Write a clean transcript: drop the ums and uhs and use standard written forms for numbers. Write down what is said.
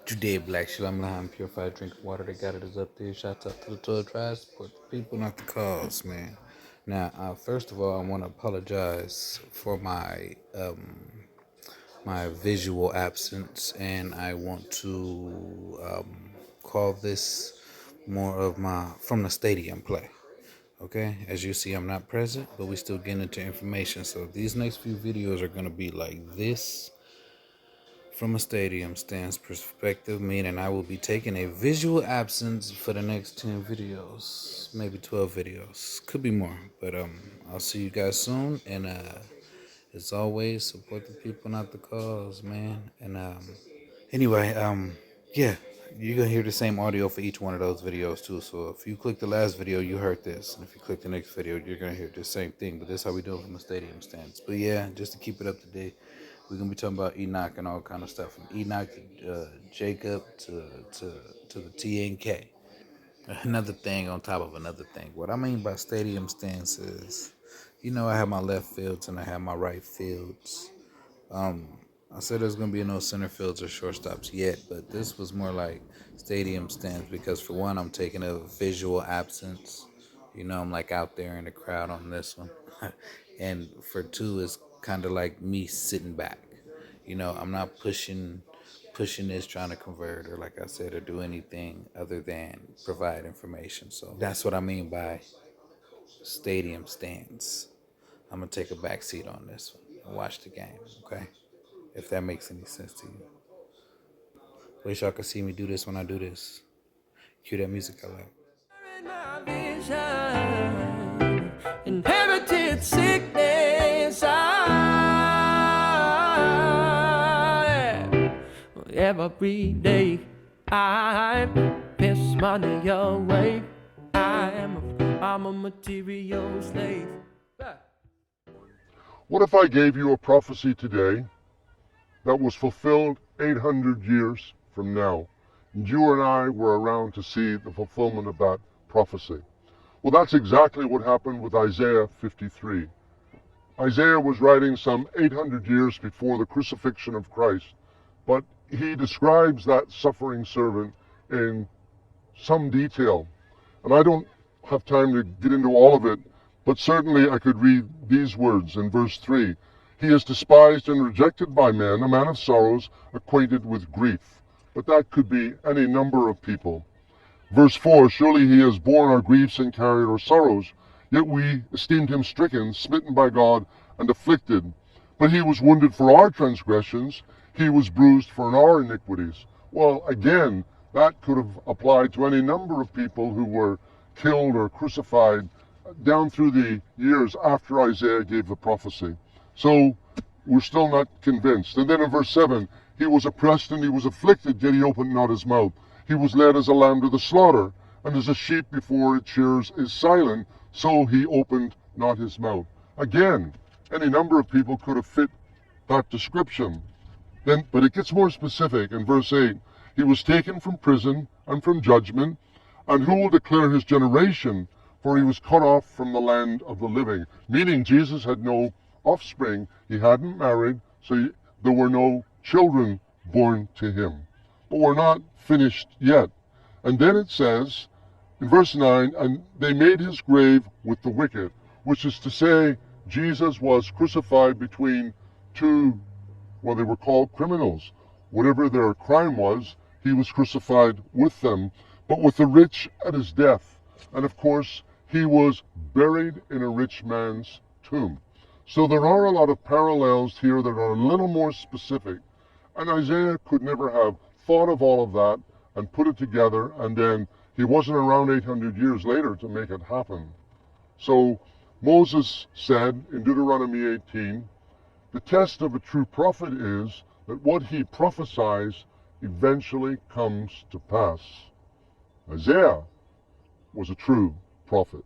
Today, Black Shalom L'Chaim, purified drinking water. They got it is up there. Shouts out to the 12 tribes. Support the people, not the cause, man. Now, first of all, I want to apologize for my visual absence, and I want to call this more of my from the stadium play. Okay, as you see, I'm not present, but we still getting into information. So these next few videos are gonna be like this from a stadium stands perspective, meaning I will be taking a visual absence for the next 10 videos, maybe 12 videos, could be more, but I'll see you guys soon, and as always, support the people, not the cause, man. And anyway, yeah, you're gonna hear the same audio for each one of those videos too. So if you click the last video, you heard this, and if you click the next video, you're gonna hear the same thing. But this is how we do it from a stadium stance. But yeah, just to keep it up to date, we're gonna be talking about Enoch and all kind of stuff, from Enoch to Jacob to the TNK. Another thing on top of another thing. What I mean by stadium stance is, I have my left fields and I have my right fields. I said there's gonna be no center fields or shortstops yet, but this was more like stadium stands because for one, I'm taking a visual absence. I'm like out there in the crowd on this one, and for two, it's kind of like me sitting back. I'm not pushing this, trying to convert, or like I said, or do anything other than provide information. So that's what I mean by stadium stands. I'm gonna take a back seat on this one and watch the game. Okay. If that makes any sense to you. Wish y'all could see me do this when I do this. Cue that music I like. Inherited sickness, every day I piss money away. I'm a material slave. What if I gave you a prophecy today that was fulfilled 800 years from now, and you and I were around to see the fulfillment of that prophecy? Well, that's exactly what happened with Isaiah 53. Isaiah was writing some 800 years before the crucifixion of Christ, but he describes that suffering servant in some detail. And I don't have time to get into all of it, but certainly I could read these words in verse 3. He is despised and rejected by men, a man of sorrows, acquainted with grief. But that could be any number of people. Verse 4, surely he has borne our griefs and carried our sorrows, yet we esteemed him stricken, smitten by God, and afflicted. But he was wounded for our transgressions, he was bruised for our iniquities. Well, again, that could have applied to any number of people who were killed or crucified down through the years after Isaiah gave the prophecy. So we're still not convinced. And then in verse 7, he was oppressed and he was afflicted, yet he opened not his mouth. He was led as a lamb to the slaughter, and as a sheep before its shearers is silent, so he opened not his mouth. Again, any number of people could have fit that description. But it gets more specific in verse 8. He was taken from prison and from judgment, and who will declare his generation? For he was cut off from the land of the living. Meaning Jesus had no offspring. He hadn't married, so there were no children born to him. But we're not finished yet. And then it says, in verse 9, and they made his grave with the wicked, which is to say, Jesus was crucified between two, well, they were called criminals. Whatever their crime was, he was crucified with them, but with the rich at his death. And of course, he was buried in a rich man's tomb. So there are a lot of parallels here that are a little more specific. And Isaiah could never have thought of all of that and put it together, and then he wasn't around 800 years later to make it happen. So Moses said in Deuteronomy 18, the test of a true prophet is that what he prophesies eventually comes to pass. Isaiah was a true prophet.